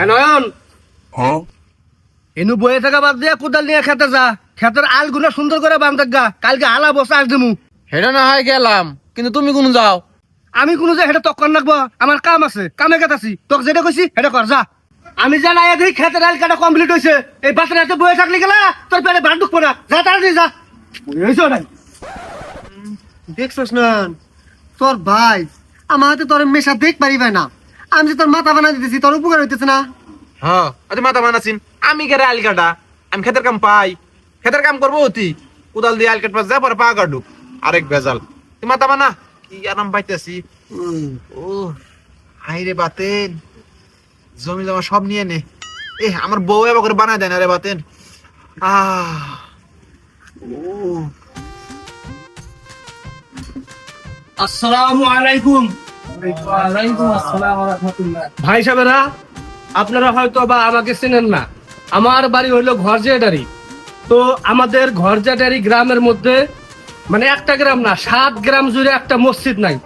নয়ন এনু বয়ে থাকা বাদ দিয়ে কোদাল নিয়ে খেতে যা, খেতের আল গুলো সুন্দর করে বাম থাকা, কালকে আলা বসে আস দিমু। হেটা না হয় গেলাম, কিন্তু তুমি কোন যাও? আমি কোনো যে হেটা তক্কর রাখবো, আমার কাম আছে, কামে গেতাছি, তোকে যেটা কইছি হেটা কর যা। আমি যা নাই দেখি খেতের আল কাটা কমপ্লিট হয়েছে, এই বাচ্চাটা বয়ে থাকলে গেলা তোর পেটে ভাত ঢুকবো না, যা তাড়াতাড়ি যা। হয়েছে ওটাই দেখছস না তোর ভাই আমার হাতে তোর মেশা দেখ পারিবে না, আমি যে তোর মাথা বানা দিতেছি তোর উপকার হইতেছে না। হ্যাঁ আরে মাথা বানাছিন, আমি কেরে আল কাটা? আমি খেতের কাম পাই, খেতের কাম করবো অতি কোদাল দিয়ে আল কাটবা যা পরে পা কাটুক আরেক ভেজাল। তুই মাথা বানা, কি আরাম পাইতেছি। ও হাই রে বাতেন, জমি জমা সব নিয়ে নে। আমার বউ এবার করে বানায় দেয় না রে বাতেন। আসসালামু আলাইকুম। ভাই সাহেবেরা, আপনারা হয়তো বা আমাকে চেনেন না, আমার বাড়ি হইলো ঘরজাটারি। তো আমাদের ঘরজাটারি গ্রামের মধ্যে মানে একটা গ্রাম না, 7 গ্রাম জুড়ে একটা মসজিদ নাই।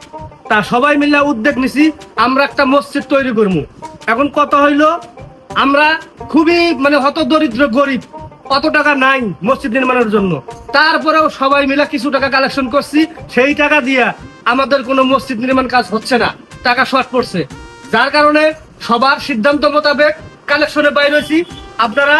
তা সবাই মিলে উদ্যোগ নিছি আমরা একটা মসজিদ তৈরি করবো। এখন কথা হইলো আমরা খুবই মানে হত দরিদ্র গরিব, অত টাকা নাই মসজিদ নির্মাণের জন্য। তারপরেও সবাই মিলে কিছু টাকা কালেকশন করছি, সেই টাকা দিয়া আমাদের কোনো মসজিদ নির্মাণ কাজ হচ্ছে না, টাকা শর্ট পড়ছে। যার কারণে সবার সিদ্ধান্ত মোতাবেক কালেকশনে বাইরে হয়েছি। আপনারা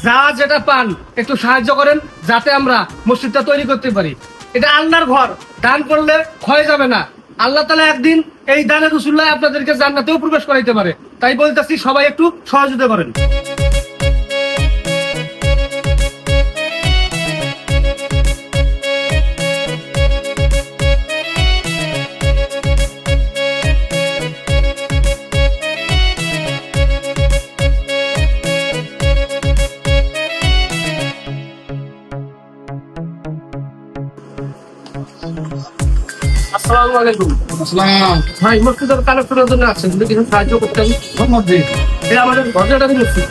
যা যেটা পান একটু সাহায্য করেন, যাতে আমরা মসজিদটা তৈরি করতে পারি। এটা আল্লাহর ঘর, দান করলে ক্ষয় যাবে না। আল্লাহ তাআলা একদিন এই দানের উসুল্লায় আপনাদেরকে জান্নাতেও প্রবেশ করাইতে পারে। তাই বলতেছি সবাই একটু সহযোগিতা করেন। আসসালামু আলাইকুম। ভাই মসজিদের কালেকশনের জন্য আসছেন, যদি কিছু সাহায্য করতেন। এটা আমাদের ঘরজাটারি মসজিদ।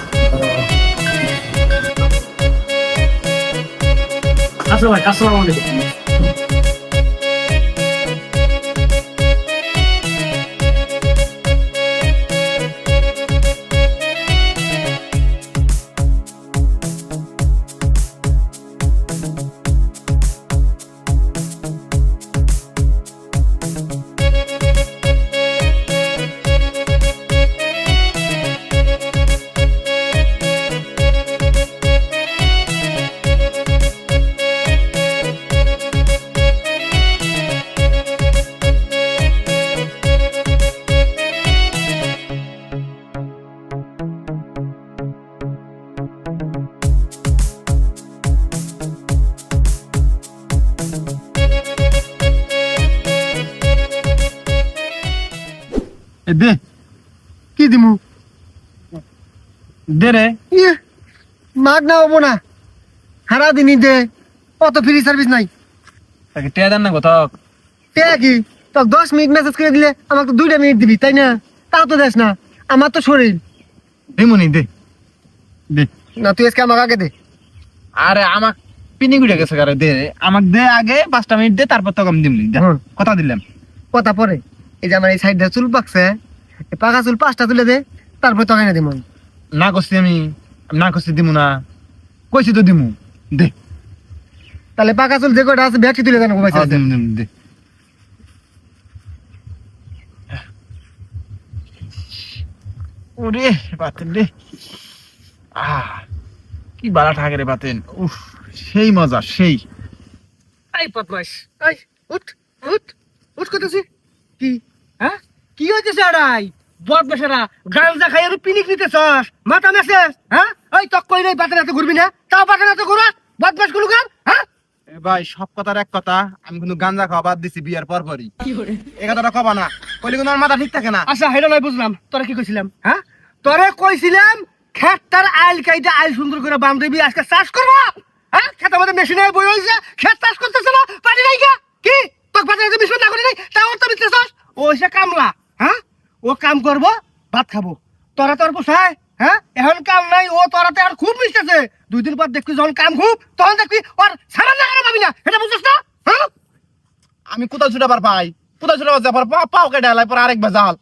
আচ্ছা ভাই, আসসালামু আলাইকুম। দে কি দিমু দে রে। মাগ না হবো না, সারা দিনই দে, অত ফ্রি সার্ভিস নাই। টিয়া দেন না কোথাও? তে কি তোকে 10 মিনিট মেসেজ করে দিলে আমাকে তো 2টা মিনিট দিবি, তাই না? তাও তো দেস না, আমার তো শরীর। দিমুনি দে দে। না তুই আজকে আমাকে আগে দে। আরে আমাক পিনি গুড়ে গেছে কারে, দে আমাক দে আগে 5টা মিনিট দে, তারপর তোকে আমি দিমনি। কথা দিলাম। কথা পরে, এই যে আমার এই সাইডে চুল পাকছে, এই পাকা চুল 5টা তুলে দে, তারপর তোকে এনে দিব। না করছি আমি না করছি দিমু না, কইছি তো দিমু। দে তাহলে পাকা চুল যে কটা আছে ব্যাগটি তুলে দেন। দে। ওরে বাতেন রে, কি বালা থাকে রে বাতেন। উফ, সেই মজা সেই। এই বদমাইশ, এই উঠ উঠ উঠ করতেছি। কি হ্যাঁ কি হইতেছে? আড়াই বদমাইশেরা গাঁজা খাই আর পিনিক নিতেছস, মাথা মেসেস। হ্যাঁ ওই তক কই নাই, বাতের হাতে ঘুরবি না, তাও বাতের হাতে ঘুরা বদমাইশ গুলো গান। হ্যাঁ ভাই সব কথার এক কথা, আমি কিন্তু গাঞ্জা খাওয়া বাদ দিছি বিয়ার পর পরই। এই কথাটা কবা না, কইলে কিন্তু আমার মাথা ঠিক থাকে না। আচ্ছা হেডা নয় বুঝলাম, তোরা কি কইছিলাম? হ্যাঁ তোরে কইছিলাম খেতটার আইল কাইটা আইল সুন্দর করে বাম দিবি, আজকে চাষ করবো। হ্যাঁ খেত আমাদের মেশিনে বই হয়েছে, খেত চাষ করতেছে না, পানি নাই গা। কি তোর বাজারে যে মিশন না করি নাই, তাও তো দিতেছস। ও সে কামলা, হ্যাঁ ও কাম করবো ভাত খাবো, তোরা তোর পোষায়। হ্যাঁ এখন কাম নাই, ও তোরাতে আর খুব মিশতেছে। 2 দিন পর দেখবি যখন কাম খুব, তখন দেখবি ওর সারা জায়গা পাবি না, এটা বুঝছিস না? হ্যাঁ আমি কোথাও ছুটাবার পাই, কোথাও ছুটাবার যাবার পাও কেটে এলাই পর আরেক বেজাল।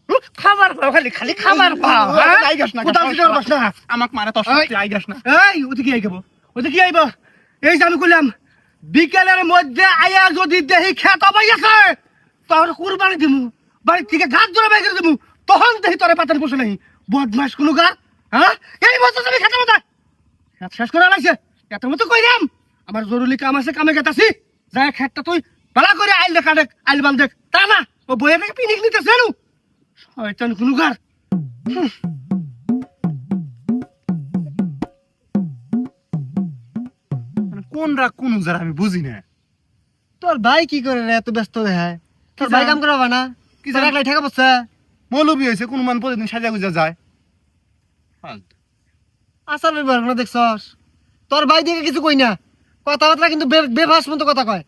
খাবার পাও খালি খালি খাবার পাও হ্যাঁ? আই গাছ না, কোথাও দিতে পারবাস না আমাক মারে তোর ওই। সাথে আই গাছ না। এই ওতে কি আইব ওতে কি আইব এই যে আমি কইলাম বিকেলের মধ্যে আয়া যদি দেহি খেত পাই গেছে তোর কুরবানি দিমু বাড়ি থেকে ঘাট ধরে বাইরে দিমু তখন দেহি তোরে পাতার বসে নাই বদমাস কোনো গা হ্যাঁ এই বছর আমি খেতে মতো খেত শেষ করে লাগছে এত মতো কইরাম আমার জরুরি কাম আছে কামে গেতাছি যাই খেতটা তুই বালা করে আইল দেখা দেখ আইল বাল দেখ তা না ও বইয়ে থেকে পিনিক নিতেছে নু শয়তান কোনো গার মানে কোন রাগ কোন উজার আমি বুঝি না। তোর ভাই কি করে রে এত ব্যস্ত দেখায় তোর ভাই কাম করাবা না কি তোর জানি? একলাই ঠেকা পড়ছে মৌলবী হয়েছে কোন মান প্রতিদিন সাজা গুজা যায়। আসার ব্যবহার না দেখছস তোর ভাই দেখে কিছু কই না কথাবার্তা কিন্তু বেভাস মতো কথা কয়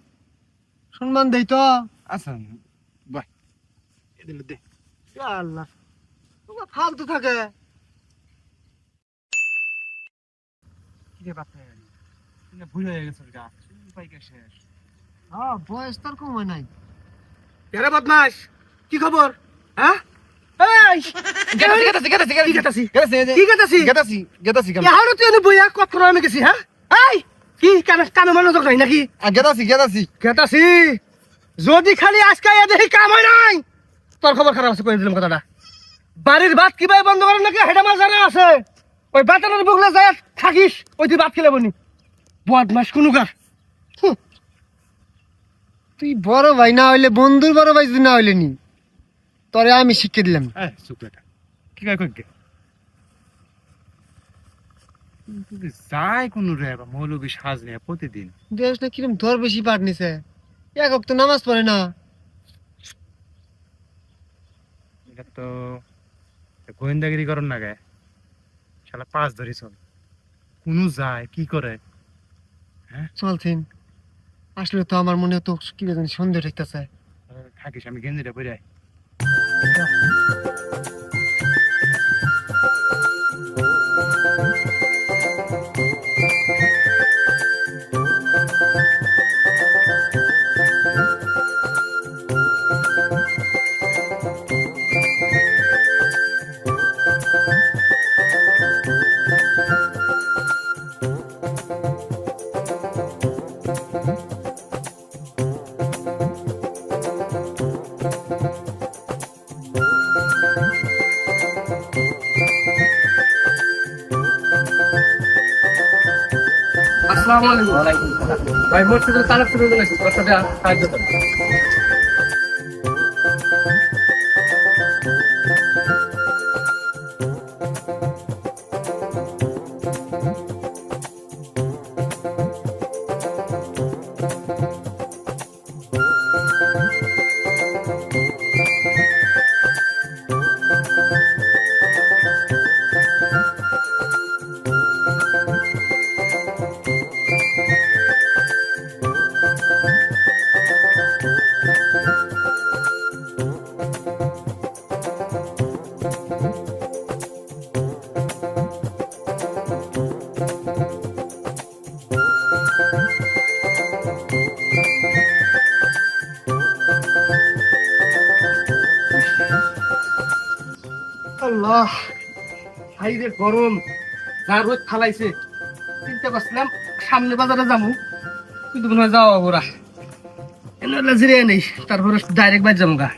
সম্মান দেই তো আচ্ছা বাই এদিন দে। ইয়া আল্লাহ তোমার ফালতু থাকে কিরে বাপ রে তুমি ভুল হয়ে গেছ গা উপায় কে শেষ। হ্যাঁ বয়স তোর কম হয় নাই এরে বদমাস কি খবর হ্যাঁ এই গেতাছি গেতাছি কি গেতাছি? গেতাছি কি গেতাছি? গেতাছি গেতাছি কেন এহারও তুই এনে বইয়া কত আমি গেছি হ্যাঁ এই কি কানে কানে মনোযোগ নাই নাকি গেতাছি গেতাছি গেতাছি যদি খালি আজকে এ দেখি কাম হয় নাই তোর খবর খারাপ আছে কই দিলাম কথাটা বাড়ির ভাত কিভাবে বন্ধ করেন নাকি হেডা মাছ জানা আছে ওই বাতানের বুকলে যায় থাকিস ওই তুই ভাত খেলে বনি বদমাস কোনো গার তুই বড় ভাই না হইলে বন্ধুর বড় ভাই যদি না হইলে নি তোরে আমি শিখিয়ে দিলাম চুপ এটা কি কয় কই যায় কোন রে বা মৌলবী সাজ নিয়ে প্রতিদিন দেশ না কিরম ধর বেশি পাট নিছে একক তো নামাজ পড়ে না এটা তো গোয়েন্দাগিরি করেন না গায়ে শালা পাঁচ ধরি চল কোন যায় কি করে চলছেন আসলে তো আমার মনে তো কি জানি সন্দেহ ঠেকতেছে থাকিস আমি গেঞ্জিটা পরে আসসালামু আলাইকুম ভাই মোট শুধু তালাক শুরু করে নাকি তোর সাথে সাহায্য করো আল্লাহ ভাই রে গরম যা রোদ ফালাইছে চিন্তা করছিলাম সামনে বাজারে যাবো কিন্তু মনে হয় যাওয়া ওরা এনে জিরে নেই তারপরে ডাইরেক্ট বাইর যাবো গা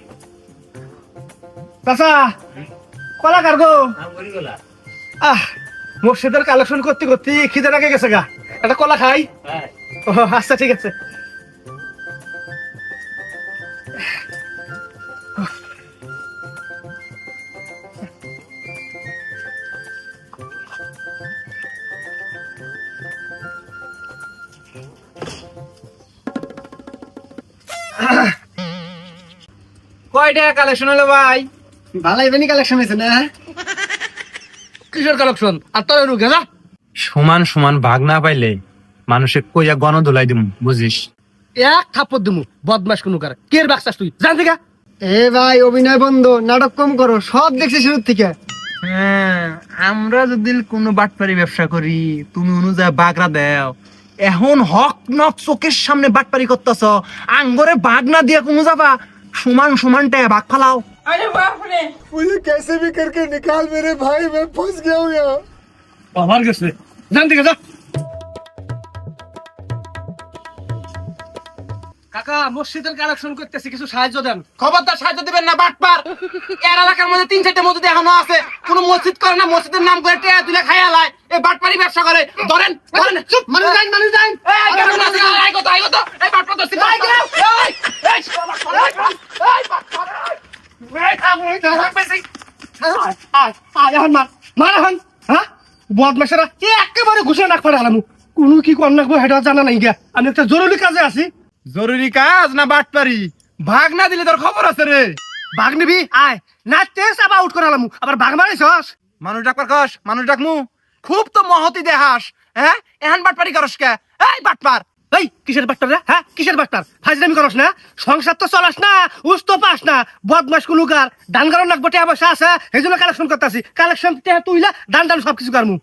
চাচা কলা কার্গো মোর্শেদের কালেকশন করতে করতে খিদে লাগে গেছে গা একটা কলা খাই ও আচ্ছা ঠিক আছে কয়টা কালেকশন হলো ভাই? ভালাই বেনি কালেকশন হয়েছে না কিসের কালেকশন আর তোর রুগে যা সমান সমান ভাগ না পাইলে মানুষে কইয়া গণ ধুলাই দিম বুঝিস। এক থাপ্পড় দিমু বদমাস কোনো কার কের বাক্সাস তুই জান থেকে এ ভাই অভিনয় বন্ধ নাটক কম করো সব দেখছি শুরু থেকে হ্যাঁ আমরা যদি কোনো বাটপারি ব্যবসা করি তুমি অনুযায়ী বাগরা দেও এখন হক নক চোখের সামনে বাটপারি করতেছ আঙ্গরে বাগ না দিয়া কোনো যাবা সমান সমান টাকা ভাগ ফালাও अरे बाप रे मुझे कैसे भी करके निकाल मेरे भाई, मैं फंस गया हूँ यहाँ। বাবার গেছে জান দিকে যা কাকা মসজিদের কালেকশন করতেছি কিছু সাহায্য দেন খবরদার সাহায্য দিবেন না বাটপার। এর এলাকার মধ্যে 3-4টা মসজিদ এখনো আছে, কোন মসজিদ করে না, মসজিদের নাম করে টেয়া তুলে খাইয়া লাই, এই বাটপারি ব্যবসা করে। ধরেন ধরেন, চুপ, মানুষ যান এই কেমন আছে আই কত এই বাটপার দস্তি এই বদমাসেরা একেবারে ঘুষে নাক ফাটালাম কোনো কি কর নাকবো সেটা জানা নাই গিয়া আমি একটা জরুরি কাজে আছি জরুরি কাজ না বাটপারি? ভাগ না দিলে তোর খবর আছে রে। বাঘ নিবি আয় না তেজ আবার আউট করালাম আবার বাঘ মারিছস মানুষ ডাকবার কস, মানুষ ডাকমু। খুব তো মহতি দেহাস, হ্যাঁ? এহান বাটপারি করস কে? এই বাটপার, এই কিসের বাট্টার রে হ্যাঁ কিসের বাট্টার ফাজলামি করস না সংসার তো চলাস না উস তো পাস না বদমাস কুলুকার দান কারণ লাগবো টেয়া পয়সা আছে এই জন্য কালেকশন করতেছি কালেকশন টেয়া তুইলা দান দান সবকিছু করমু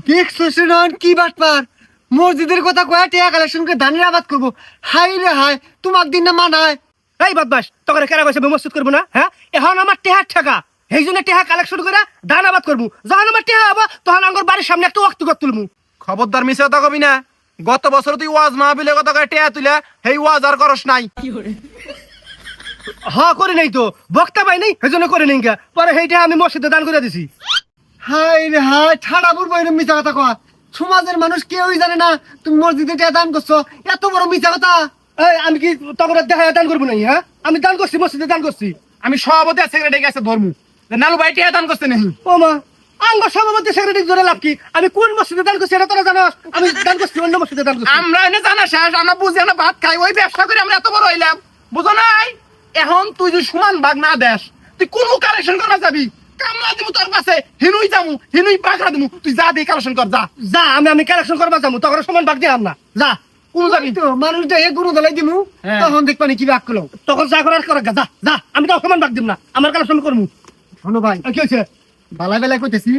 দেখছো শুনন কি বাটপার, মসজিদের কথা কয়ে টিয়া কালেকশন করে ধানের আবাদ করবো। হাই রে হাই, তোমার দিন না মানায়। এই বদমাস তোকে কেনা পয়সা মসজিদ করবো না হ্যাঁ এখন আমার টেহার ঠেকা এই জন্য টেহা কালেকশন করে দান আবাদ করবো যখন আমার টেহা হবো তখন আমার বাড়ির সামনে একটা ওয়াক্ত কর তুলমু খবরদার মিছে কথা কবি না। গত বছর তুই ওয়াজ মাহফিলে কথা কয়ে টেয়া তুলে সেই ওয়াজ আর করস নাই। হ করে নাই তো বক্তা পাই নাই সেই জন্য করে নাই গা পরে সেইটা আমি মসজিদে দান করে দিছি হাই রে হাই, ঠাডা বুড়বো এরকম মিছা কথা কয়। সমাজের মানুষ কেউই জানে না তুমি মসজিদে টিয়া দান করছো, এত বড় মিছা কথা। এই আমি কি তখন দেখা দান করবো নাই হ্যাঁ আমি দান করছি মসজিদে দান করছি আমি সভাপতি আর সেক্রেটারি কাছে ধর্মু নালু ভাই টেয়া দান করতে নেই। ও মা আঙ্গ সভাপতি সেক্রেটারি ধরে লাভ কি আমি কোন মসজিদে দান করছি এটা তোরা জানো আমি দান করছি অন্য মসজিদে দান করছি আমরা এনে জানা শেষ, আমরা বুঝি আমরা ভাত খাই, ওই ব্যবসা করে আমরা এত বড় হইলাম, বুঝো নাই? এখন তুই যদি সমান ভাগ না দেস, তুই কোন কালেকশন করা যাবি? কামলা দিমু তোর পাশে, হিনুই যামু, হিনুই বাগড়া দিমু, তুই যা দিয়ে কালেকশন কর যা। যা আমি কালেকশন করবা যাবো তখন সমান ভাগ দিয়ে না যা কোন যাবি? তো মানুষটা এ গুরু দলাই দিমু, হ্যাঁ। তখন দেখবানি কি ভাগ করলো। তখন যা করার করে যা যা আমি তো সমান ভাগ দিব না আমার কালেকশন করবো শোনো ভাই, কি হয়েছে বালাই বেলায় কইতেছি।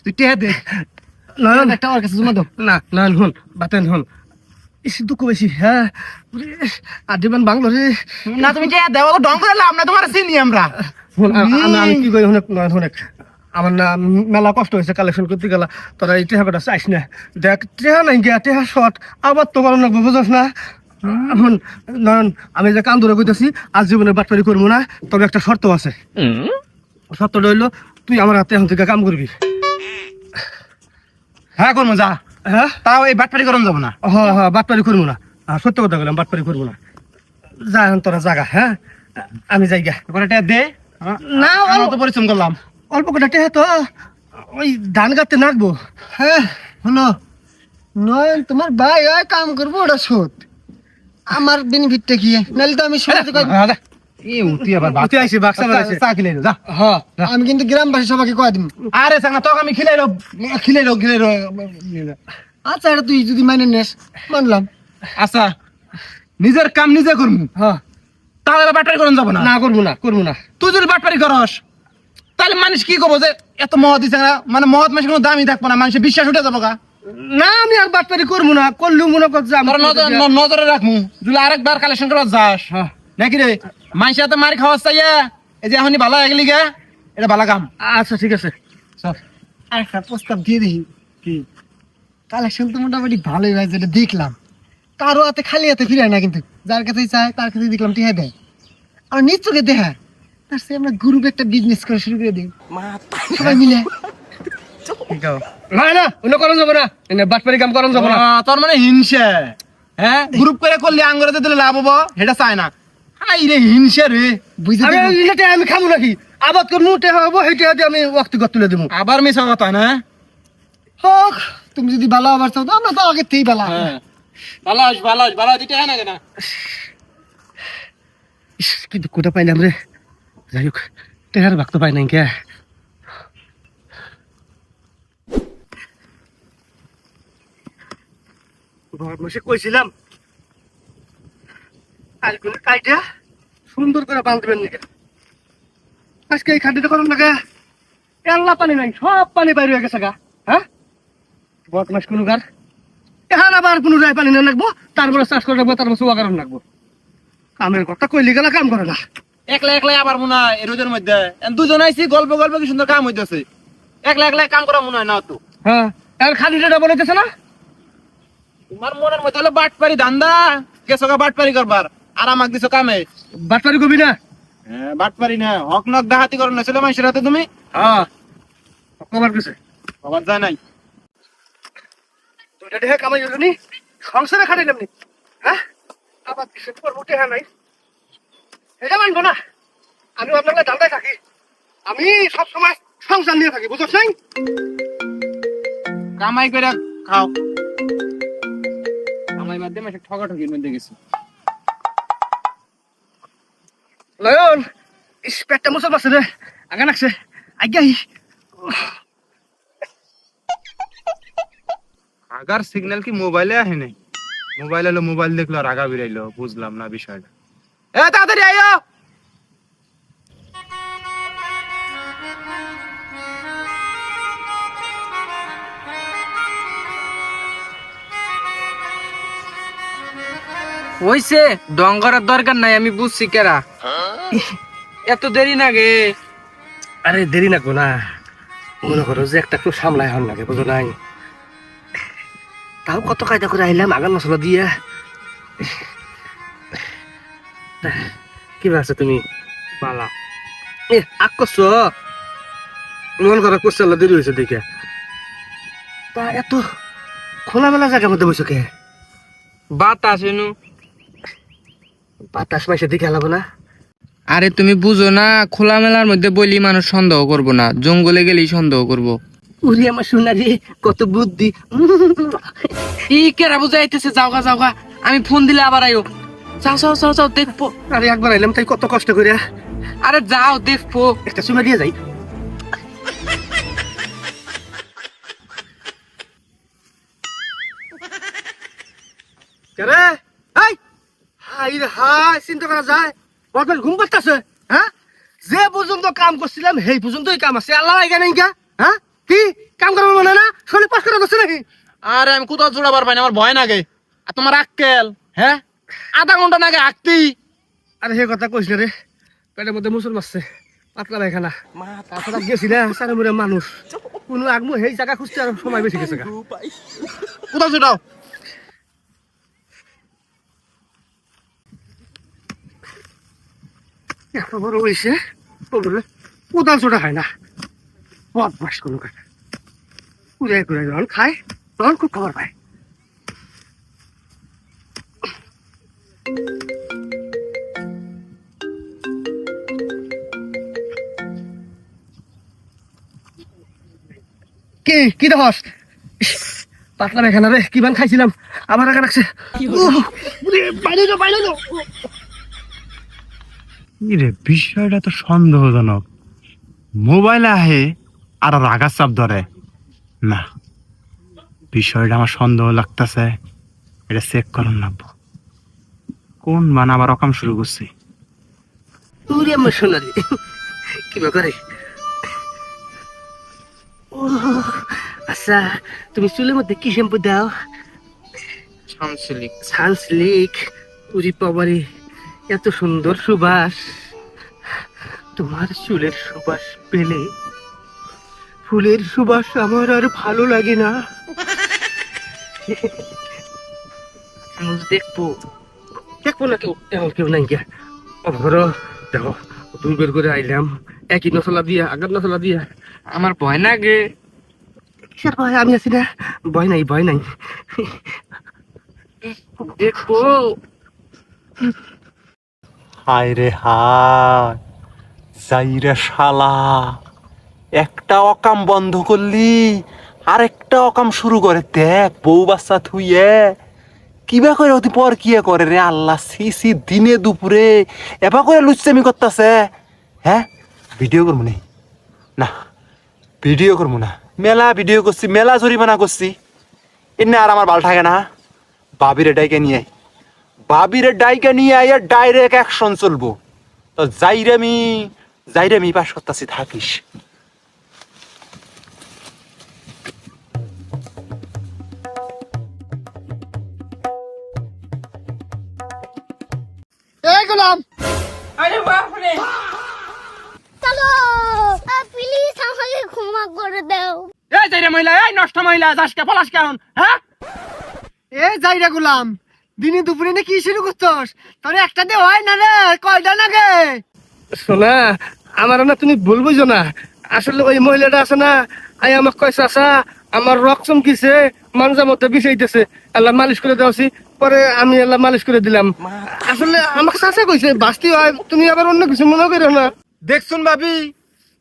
তুই টেহা দে নয়ন একটা ওর কাছে জমা দাও। না না হন বাতেন হন ইস দুঃখ বেশি হ্যাঁ আদিবান বাংলো রে না তুমি টেয়া দেওয়া তো ঢং করে লাভ না, তোমার চিনি আমরা। আমি কি করি হনে হনে আমার না মেলা কষ্ট হয়েছে কালেকশন করতে গেলা তোরা এই টেহা বেটা চাইস না দেখ টেহা নাই গিয়া টেহা শর্ট আবার তোমার না বুঝস না এখন নয়ন আমি যে কান ধরে কইতেছি আজ জীবনে বাটপারি করবো না তবে একটা শর্ত আছে শর্তটা হইলো তুই আমার হাতে এখন থেকে কাম করবি হ্যাঁ করবো যা, হ্যাঁ তাও এই বাটপারি করন যাবো না। হ্যাঁ হ্যাঁ বাটপারি করবো না সত্য কথা বললাম বাটপারি করবো না যা এখন তোরা জাগা হ্যাঁ আমি যাই গা করে টেয়া দে না আমরা তো পরিশ্রম করলাম। অল্প কটা টেহা তো ওই ধান গাঁতে নাকবো হ্যাঁ শোনো নয়ন, তোমার ভাই ওই কাম করবো ওটা শোধ, আমার বেনিফিটটা কি? নাহলে তো আমি সমাজে কই- তুই আবার তুই আইসি বাক্সা বেড়াইছে চা খিলাই যা। হ্যাঁ আমি কিন্তু গ্রামবাসী সবাইকে কয়ে দিব। আরে সাংনা তোকে আমি খিলাই। আচ্ছা এটা তুই যদি মাইনে নেস মানলাম। আচ্ছা নিজের কাম নিজে করবো, হ্যাঁ তাহলে বাটপারি করন যাবো না। না করবো না তুই যদি বাটপারি করস তাহলে মানুষ কি করবো যে এত মহৎ দিছে না, মানে মহৎ মানুষ কোনো দামই থাকবো না, মানুষের বিশ্বাস উঠে যাবো গা। না আমি আর বাটপারি করবো না করলেও মনে কর যে আমি তোর নজরে রাখমু, যদি আরেকবার কালেকশন করা যাস হ্যাঁ নাকি রে? মানুষের হাতে মারি খাওয়া চাইয়া এই যে এখনই ভালো হয়ে গেলি গা, এটা ভালো কাম। আচ্ছা ঠিক আছে চল। আর একটা প্রস্তাব দিয়ে দিই, কি কালেকশন তো মোটামুটি ভালোই হয় যেটা দেখলাম, কারো হাতে খালি হাতে ফিরে না, কিন্তু যার কাছেই চায় তার কাছে দেখলাম টিহা দেয়, আর নিশ্চয়ই দেখা তার সে আমরা গ্রুপে একটা বিজনেস করা শুরু করে দিই সবাই মিলে। না না অন্য করন যাবো না এনে বাটপারি কাম করন যাবো না তোর মানে হিংসা, হ্যাঁ? গ্রুপ করে করলে আঙ্গুরে দিলে লাভ হবো, এটা চায় না। হাই রে হিংসা রে, বুঝতে আমি পারলি? এটা আমি খাবো নাকি আবাদ করবো টেহা হবো সেইটা দিয়ে আমি ওয়াক্ত গত তুলে দেবো আবার মিশা কথা না। হোক, তুমি যদি ভালো আবার চাও তো আমরা তো আগে থেকেই ভালো। ভালো দিতে হয় না কেন? ইস, কিন্তু কোথা পাইলাম রে যাই হোক টেহার ভাগ তো পাই নাই কে ঘর বসে কইছিলাম কালগুলো কাইটা সুন্দর করে বাঁধবেন নাকি আজকে এই খাদ্যটা করার লাগে এল্লা পানি নাই সব পানি বাইরে হয়ে গেছে গা হ্যাঁ বদমাস কোনো গার এখন আবার পুনরায় পানি না লাগবো তারপরে চাষ করে রাখবো তারপর চুয়া কারণ লাগবো কামের কথা কইলি গেলা কাম করে না একলা একলাই আবার মনে হয় এই রোদের মধ্যে দুজন আইছি গল্প গল্প কি সুন্দর কাম হইতেছে একলা একলাই কাম করা মনে হয় না তো হ্যাঁ আর খালি রেটা বলেতেছে না তোমার মনের মধ্যে হলো বাটপারি ধান্দা গেছো গা বাটপারি করবার আর আমাকে দিছো কামে বাটপারি কবি না হ্যাঁ বাটপারি না হক নক ডাহাতি করো না ছিল মানুষের হাতে তুমি হ্যাঁ কবার গেছে খবর যায় নাই দুইটা দেহে কামাই হলো নি সংসারে খাটাই নামনি হ্যাঁ আবার কিসে করবো টেহা নাই এটা মানবো না আমি আপনার ধান্দায় থাকি আমি সব সময় সংসার নিয়ে থাকি বুঝছ নাই কামাই করে খাও কামাই মাধ্যমে একটা ঠকাঠকির মধ্যে গেছি লয়ন ইস পেটটা মুসল পাচ্ছে রে আগা নাকছে আজ্ঞাই আগার সিগন্যাল কি মোবাইলে আহে নাই মোবাইল এলো মোবাইল দেখলো আর আগা বেরাইলো বুঝলাম না বিষয়টা এ তাড়াতাড়ি আইও হইছে ডং করার দরকার নাই আমি বুঝছি কেরা এত দেরি না গে আরে দেরি নাকবো না মনে করো যে একটা একটু সামলায় হন লাগে বুঝো নাই তাও কত কায়দা করে আইলাম আগার মশলা দিয়া কি ভাবছো তুমি পালা এ আগ করছো মন করা করছে আল্লাহ দেরি হয়েছে দেখে তা এত খোলামেলা জায়গার মধ্যে বসে কে বাতাস এনু বাতাস মাইসে দেখে আলাবো না আরে তুমি বুঝো না খোলামেলার মধ্যে বলি মানুষ সন্দেহ করবো না জঙ্গলে গেলেই সন্দেহ করবো উরি আমার সোনা রে কত বুদ্ধি ই কেরা বুঝাইতেছে যাওগা যাওগা আমি ফোন দিলে আবার আইও যাও যাও যাও যাও দেখবো আরে একবার আইলাম তাই কত কষ্ট করে আরে যাও দেখবো একটা চুমা দিয়ে যাই কেরে হাই হাই রে হাই চিন্তা করা যায় বর্তমান ঘুম পাচ্ছে হ্যাঁ যে পর্যন্ত কাম করছিলাম সেই পর্যন্তই কাম আছে আল্লাহ আইগা নাই গা হ্যাঁ কি কাম করবো মনে না শরীর পাস করা যাচ্ছে নাকি আরে আমি কোথাও জোড়াবার পাই না আমার ভয় নাগে আর তোমার আক্কেল হ্যাঁ আধা ঘন্টা নাগে হাঁকতি আরে সে কথা কইস না রে পেটের মধ্যে মুসল মারছে পাতলা পায়খানা মা তাছাড়া গেছি না সারে মুরে মানুষ কোনো আগমু সেই জায়গা খুঁজতে আর সময় বেশি গেছে গা কোথাও জোটাও এত বড় হয়েছে কোদাল ছোটা খায় না বদমাস কোনো কাজ কুড়াই কুড়াই যখন খায় তখন খুব খবর পায় কি কি দেখস পাতলা পায়খানা রে কি বান খাইছিলাম আবার আগা রাখছে বাইরে রে বিষয়টা তো সন্দেহজনক মোবাইল আহে আর রাগা চাপ ধরে না বিষয়টা আমার সন্দেহ লাগতেছে এটা চেক করার লাগবো কোন মান আবার অকাম শুরু করছি তুই আমার সোনারি কি করে আচ্ছা তুমি চুলের মধ্যে কি শ্যাম্পু দাও সামসিলিক সানসিল্ক উরি পাবারি এত সুন্দর সুবাস তোমার চুলের সুবাস পেলে ফুলের সুবাস আমার আর ভালো লাগে না দেখবো দেখবো না কেউ এমন কেউ নাই গিয়া ধরো দেখো দুই বের করে আইলাম একই নসলা দিয়া আগের নসলা দিয়া আমার ভয় না গে কিসের ভয় আমি আছি না ভয় নাই দেখবো হায় রে হায় যাই রে শালা একটা অকাম বন্ধ করলি আর একটা অকাম শুরু করে দেখ বউ বাচ্চা থুইয়ে কিবা করে অতি পর কিয়ে করে রে আল্লাহ সি দিনে দুপুরে এবার করে লুচ্চামি করতেছে হ্যাঁ ভিডিও করবো নি না ভিডিও করবো না মেলা ভিডিও করছি মেলা জরিমানা করছি এনে আর আমার ভাল থাকে না বাবির এটাইকে নিয়ে বাবিরে ডাইকা নিয়ে আইয়া ডাইরেক্ট অ্যাকশন চলবো। তো যাইরামি পাশ করতেছি, থাকিস। এই গোলাম, আরে বাপরে, চলো প্লিজ আমাকে ক্ষমা করে দাও। এই যাইরে মহিলা, এই নষ্ট মহিলা, যাসকে পলাশ কেমন? হ্যাঁ, এ যাইরা গোলাম, দিনে দুপুরে না কি শুরু করছস? তোর একটা দে হয় না রে, কয়টা নাগে? শোনা, আমার না তুমি ভুল বুঝো না। আসলে ওই মহিলাটা আছে না, আই আমাকে কয় চাচা আমার রক চমকিছে, মানজার মধ্যে বিষাইতেছে, আল্লাহ মালিশ করে দেওয়াছি। পরে আমি আল্লাহ মালিশ করে দিলাম। আসলে আমাকে চাচা কইছে বাস্তি হয়, তুমি আবার অন্য কিছু মনে করো না। দেখছুন ভাবি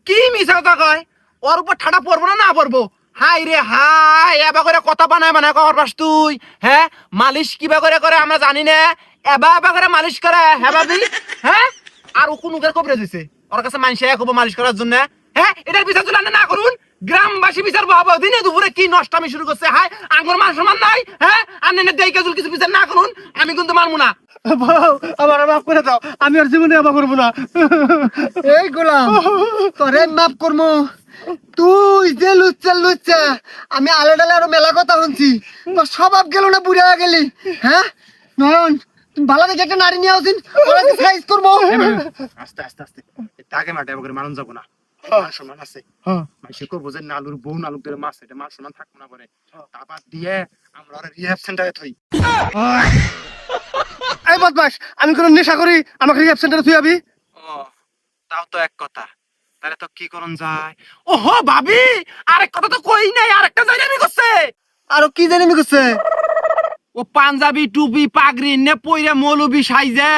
কি মিছা কথা কয়, ওর উপর ঠাডা পড়বো না পড়বো? হাই রে হাই, এবা করে কথা বানায় কর পাস তুই। হ্যাঁ, মালিশ কিবা করে আমরা জানি না, এবা করে মালিশ করে। হ্যাঁ ভাবি, হ্যাঁ, আর ও কোন উগের কবরে দিছে ওর কাছে মানুষে এক মালিশ করার জন্য? হ্যাঁ, এটার বিচার তুলে না করুন, গ্রামবাসী বিচার বহাবো। দিনে দুপুরে কি নষ্টামি শুরু করছে, হাই আঙ্গুর মান সমান নাই। হ্যাঁ, আর নেনে দেই কাজুল কিছু বিচার না করুন, আমি কিন্তু মানবো না। বউ, আমার মাফ করে দাও, আমি আর জীবনে আবার করবো না। এই গোলাম, তোরে মাফ করমু। তুই যে লুচ্চা, আমি আলে ডালে আরো মেলা কথা শুনছি। তোর স্বভাব গেল না, বুড়া হয়ে গেলি। হ্যাঁ নয়ন, তুমি ভালো দেখে একটা নারী নিয়ে আসিন, ওরা সাইজ করবো। আস্তে তাকে মাঠে এবার করে মানুন যাবো না, সমান আছে। মাইসে করবো যে নালুর বউ নালুক ধরে মাছ, এটা মাছ সমান থাকবো না করে। তারপর দিয়ে আমরা ওরা রিহ্যাব সেন্টারে থই। এই বদমাস, আমি কোনো নেশা করি, আমাকে রিহ্যাব সেন্টারে তুই যাবি? ও, তাও তো এক কথা, তাহলে তো কি করন যায়? ওহো ভাবি, আরেক কথা তো কই নাই, আরেকটা জায়গা করছে। আরো কি জানি আমি করছে? ও পাঞ্জাবি টুপি পাগড়ি নে পইরে মৌলবি সাইজে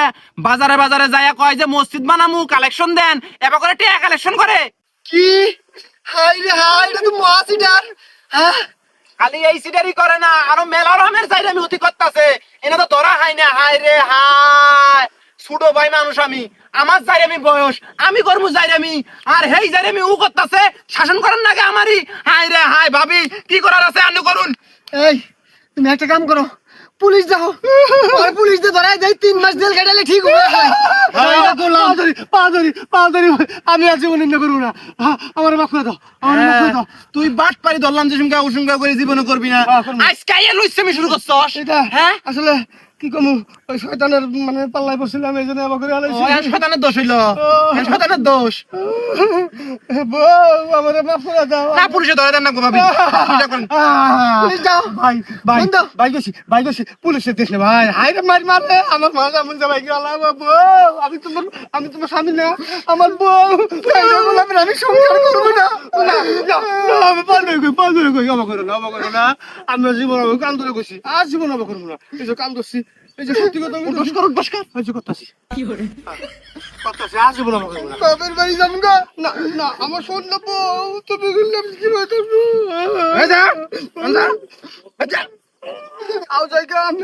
বাজারে যায় কয় যে মসজিদ বানামু, কালেকশন দেন, এবার করে টিয়া কালেকশন করে। কি হাই রে হাই, এটা তো মহাসিডার। হ্যাঁ, খালি এই সিটারি করে না, আরো মেলা রকমের চাইলে আমি হতি করতেছে। এনে তো ধরা হয় না। হাই রে হাই, ছোট ভাই মানুষ আমি, আমার জাইরামি বয়স, আমি করবো জাইরামি, আর হেই জাইরামি ও করতেছে, শাসন করেন নাকি আমারই? হাই রে হাই, ভাবি কি করার আছে আপনি করুন। এই তুমি একটা কাম করো, পুলিশ যাও, আর পুলিশ দিয়ে ধরাই দেয়, 3 মাস জেল কাটালে ঠিক হয়ে যায়। পা ধরি, আমি আর জীবনে নিন্দা করবো না। আমার মাফ করে দাও, আমার মাফ করে দাও। তুই বাট পারি ধরলাম যে সুমকা উসুমকা করে জীবনে করবি না, আজকে আইয়া লুইছে শুরু করছস। এটা হ্যাঁ, আসলে কি কমু, ওই শয়তানের মানে পাল্লায় পড়ছিলাম, এই জন্য আমার করে আলাইছি। শয়তানের দোষ হইল, শয়তানের দোষ। বউ, আমার মাফ করে দাও। না পুলিশে ধরে দেন না গো ভাবি, এটা করেন। পুলিশ যাও। ভাই বন্ধ। ভাই গেছি পুলিশের দেখলে ভাই, হাই রে মারে আমার মাজা মুজা ভাই গেল। বউ, আমি তোমার স্বামী না, আমার বউ। আমি সংসার করবো না। আমি পাল ধরে কই অবা করো না, আমি জীবন কান ধরে গেছি, আর জীবন অবা করবো না। এই যে কান ধরছি, এই যে সত্যি কথা বস কর, এই যে করতাছি, আর জীবন অবা করবো না। বাপের বাড়ি যাবো গা। না আমার শোন না বউ, তুমি বললাম কি করবো? এই যা, এই যা। আও জায়গা আমি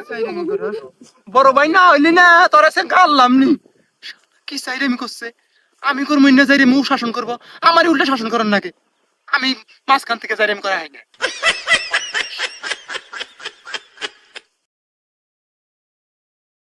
বড় ভাই না হইলি না, তোর সে গাল্লাম নি। কি চাইরে করছে, আমি করবো না, যাইরে মু শাসন করবো, আমার উল্টা শাসন করার নাকি? আমি মাঝখান থেকে যাইরে করা হয় না।